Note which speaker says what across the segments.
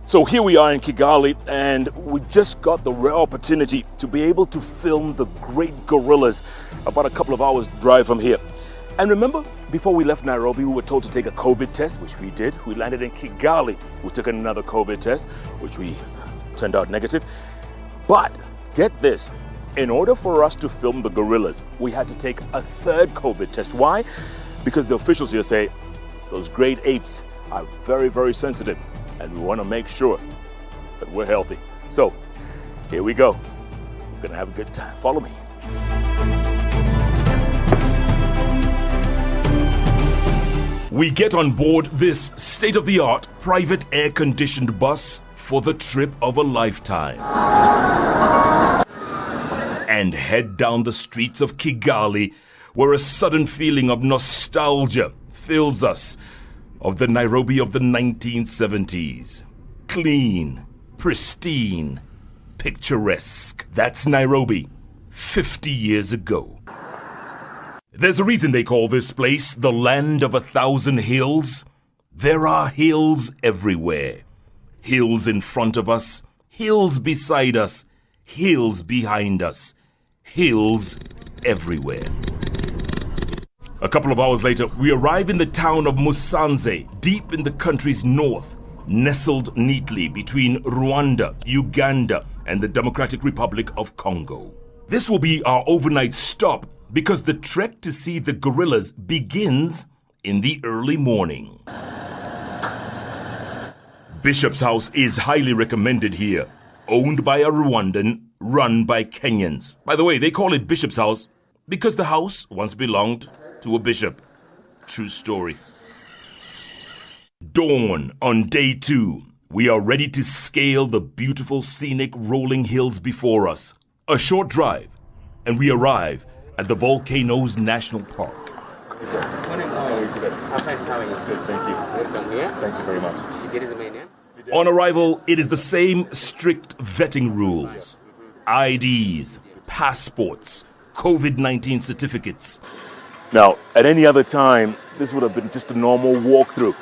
Speaker 1: So here we are in Kigali, and we just got the rare opportunity to be able to film the great gorillas about a couple of hours drive from here. And remember, before we left Nairobi, we were told to take a COVID test, which we did. We landed in Kigali. We took another COVID test, which we turned out negative. But get this, in order for us to film the gorillas, we had to take a third COVID test. Why? Because the officials here say those great apes are very, very sensitive, and we want to make sure that we're healthy. So here we go. We're gonna have a good time. Follow me. We get on board this state-of-the-art private air-conditioned bus for the trip of a lifetime and head down the streets of Kigali, where a sudden feeling of nostalgia fills us of the Nairobi of the 1970s. Clean, pristine, picturesque. That's Nairobi 50 years ago. There's a reason they call this place the land of 1,000 hills. There are hills everywhere. Hills in front of us, hills beside us, hills behind us, hills everywhere. A couple of hours later, we arrive in the town of Musanze, deep in the country's north, nestled neatly between Rwanda, Uganda, and the Democratic Republic of Congo. This will be our overnight stop because the trek to see the gorillas begins in the early morning. Bishop's House is highly recommended here, owned by a Rwandan, run by Kenyans. By the way, they call it Bishop's House because the house once belonged to a bishop. True story. Dawn on day 2. We are ready to scale the beautiful scenic rolling hills before us. A short drive, and we arrive at the Volcanoes National Park.
Speaker 2: Thank you very much.
Speaker 1: On arrival, it is the same strict vetting rules. IDs, passports, COVID-19 certificates. Now, at any other time, this would have been just a normal walkthrough.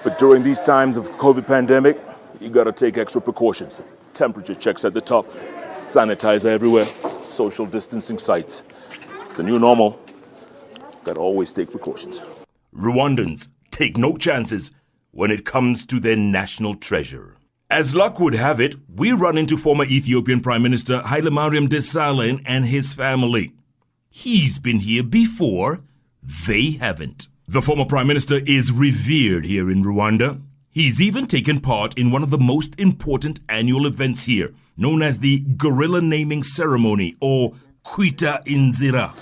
Speaker 1: But during these times of COVID pandemic, you gotta take extra precautions. Temperature checks at the top, sanitizer everywhere, social distancing sites. It's the new normal. Gotta always take precautions. Rwandans take no chances when it comes to their national treasure. As luck would have it, we run into former Ethiopian Prime Minister Haile Mariam Desalegn and his family. He's been here before, they haven't. The former Prime Minister is revered here in Rwanda. He's even taken part in one of the most important annual events here, known as the Gorilla Naming Ceremony, or Kwita Inzira.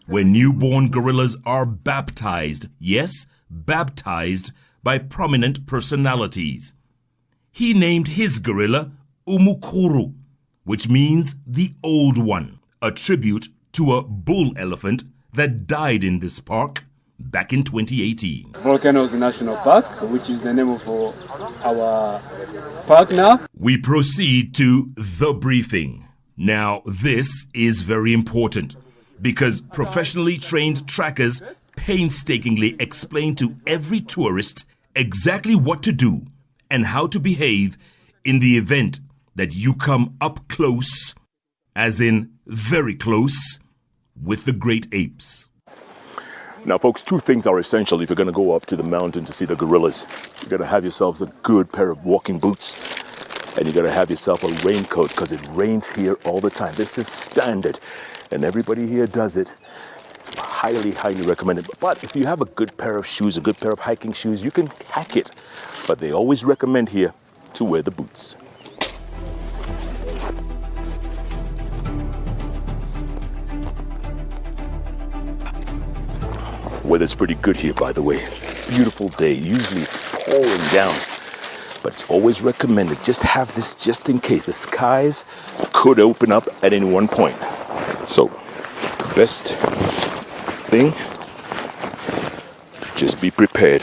Speaker 1: Where newborn gorillas are baptized, yes, baptized by prominent personalities. He named his gorilla Umukuru, which means the old one, a tribute to a bull elephant that died in this park back in 2018.
Speaker 3: Volcanoes National Park, which is the name of our park now.
Speaker 1: We proceed to the briefing. Now, this is very important because professionally trained trackers painstakingly explain to every tourist exactly what to do and how to behave in the event that you come up close, as in very close, with the great apes. Now, folks, 2 things are essential if you're going to go up to the mountain to see the gorillas. You're going to have yourselves a good pair of walking boots, and you're going to have yourself a raincoat because it rains here all the time. This is standard, and everybody here does it. It's highly, highly recommended. But if you have a good pair of shoes, a good pair of hiking shoes, you can hack it. But they always recommend here to wear the boots. Weather's pretty good here, by the way. It's a beautiful day, usually pouring down. But it's always recommended, just have this just in case. The skies could open up at any one point. So, best thing, just be prepared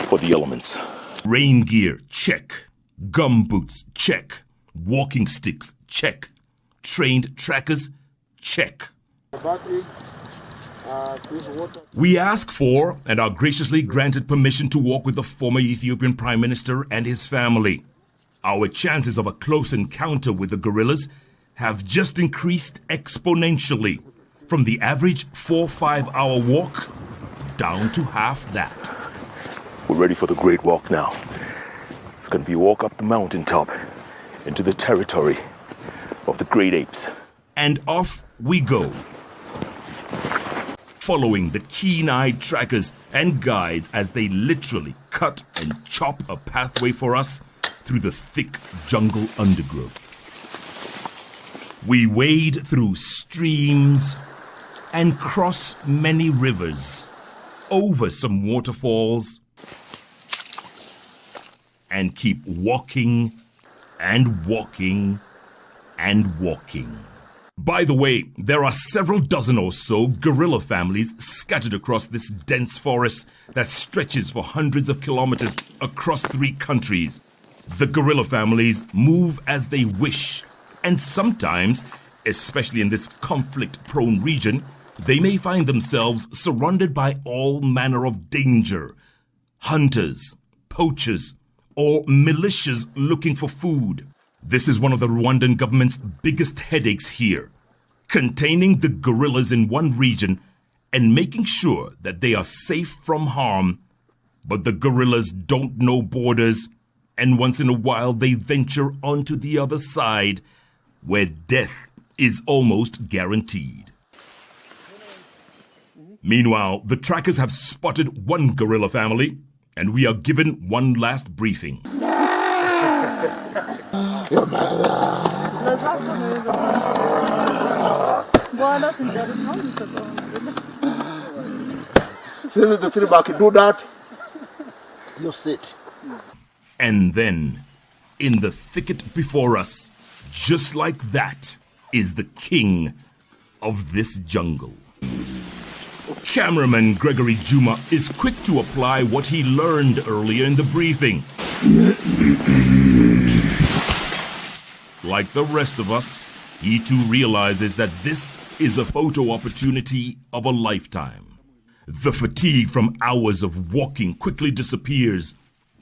Speaker 1: for the elements. Rain gear, check. Gum boots, check. Walking sticks, check. Trained trackers, check. We ask for and are graciously granted permission to walk with the former Ethiopian Prime Minister and his family. Our chances of a close encounter with the gorillas have just increased exponentially, from the average 4-5 hour walk down to half that.
Speaker 2: We're ready for the great walk now. It's going to be a walk up the mountaintop into the territory of the great apes.
Speaker 1: And off we go, following the keen-eyed trackers and guides as they literally cut and chop a pathway for us through the thick jungle undergrowth. We wade through streams and cross many rivers, over some waterfalls, and keep walking and walking and walking. By the way, there are several dozen or so gorilla families scattered across this dense forest that stretches for hundreds of kilometers across 3 countries. The gorilla families move as they wish, and sometimes, especially in this conflict-prone region, they may find themselves surrounded by all manner of danger. Hunters, poachers, or militias looking for food. This is one of the Rwandan government's biggest headaches here, containing the gorillas in one region and making sure that they are safe from harm. But the gorillas don't know borders, and once in a while they venture onto the other side, where death is almost guaranteed. Meanwhile, the trackers have spotted one gorilla family, and we are given one last briefing.
Speaker 4: Do that, you sit.
Speaker 1: And then, in the thicket before us, just like that, is the king of this jungle. Cameraman Gregory Juma is quick to apply what he learned earlier in the briefing. Like the rest of us, he too realizes that this is a photo opportunity of a lifetime. The fatigue from hours of walking quickly disappears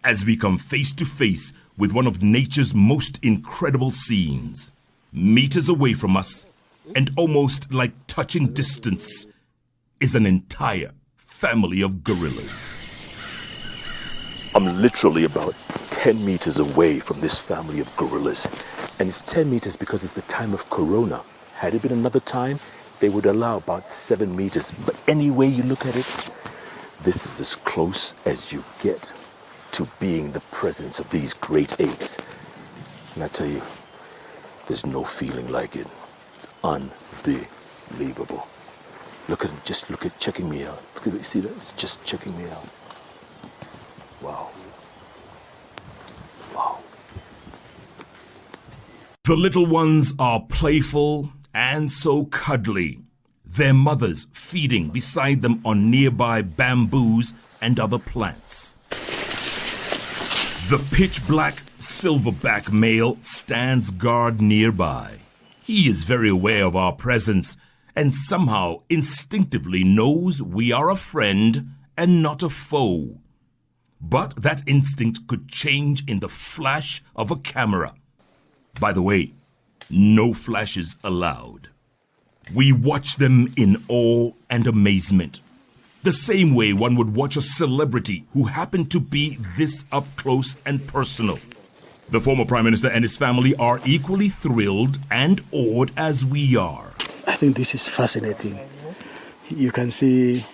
Speaker 1: as we come face to face with one of nature's most incredible scenes. Meters away from us, and almost like touching distance, is an entire family of gorillas.
Speaker 2: I'm literally about 10 meters away from this family of gorillas. And it's 10 meters because it's the time of Corona. Had it been another time, they would allow about 7 meters. But any way you look at it, this is as close as you get to being the presence of these great apes. And I tell you, there's no feeling like it. It's unbelievable. Look at checking me out. Look at it, you see that? It's just checking me out. Wow. Wow.
Speaker 1: The little ones are playful and so cuddly, their mothers feeding beside them on nearby bamboos and other plants. The pitch-black silverback male stands guard nearby. He is very aware of our presence and somehow instinctively knows we are a friend and not a foe. But that instinct could change in the flash of a camera. By the way, no flashes allowed. We watch them in awe and amazement, the same way one would watch a celebrity who happened to be this up close and personal. The former Prime Minister and his family are equally thrilled and awed as we are.
Speaker 5: I think this is fascinating. You can see,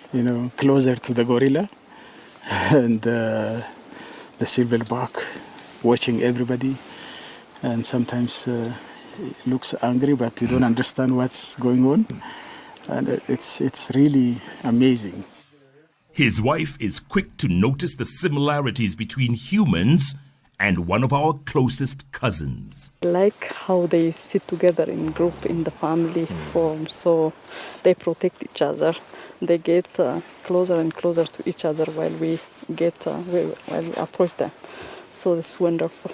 Speaker 5: closer to the gorilla and the silverback watching everybody. And sometimes it looks angry, but you don't understand what's going on. And it's really amazing.
Speaker 1: His wife is quick to notice the similarities between humans and one of our closest cousins.
Speaker 6: I like how they sit together in group in the family form, so they protect each other. They get closer and closer to each other while we approach them. So it's wonderful.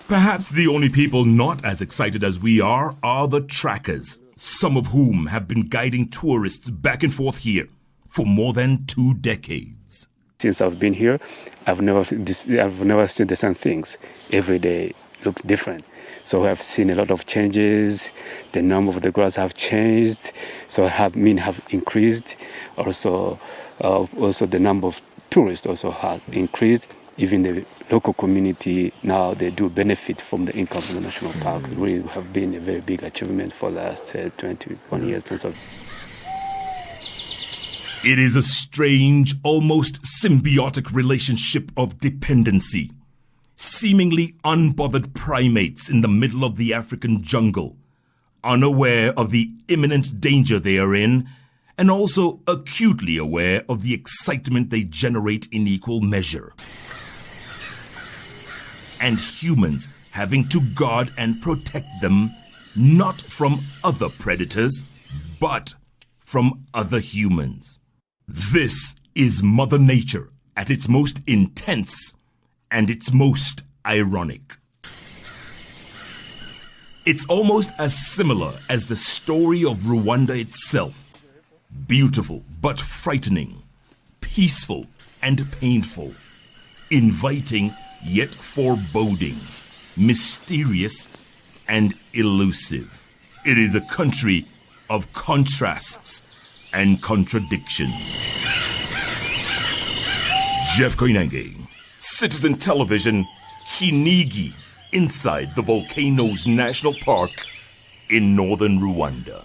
Speaker 1: Perhaps the only people not as excited as we are the trackers, some of whom have been guiding tourists back and forth here for more than 2 decades.
Speaker 7: Since I've been here, I've never seen the same things. Every day looks different. So I've seen a lot of changes. The number of the grass have changed. So have increased. Also the number of tourists also has increased. Even the local community now, they do benefit from the income from the national park. It really have been a very big achievement for the last 21 years.
Speaker 1: It is a strange, almost symbiotic relationship of dependency. Seemingly unbothered primates in the middle of the African jungle, unaware of the imminent danger they are in, and also acutely aware of the excitement they generate in equal measure. And humans having to guard and protect them, not from other predators, but from other humans. This is Mother Nature at its most intense and its most ironic. It's almost as similar as the story of Rwanda itself. Beautiful but frightening, peaceful and painful, inviting yet foreboding, mysterious and elusive. It is a country of contrasts and contradictions. Jeff Koinange, Citizen Television, Koinange, inside the Volcanoes National Park in northern Rwanda.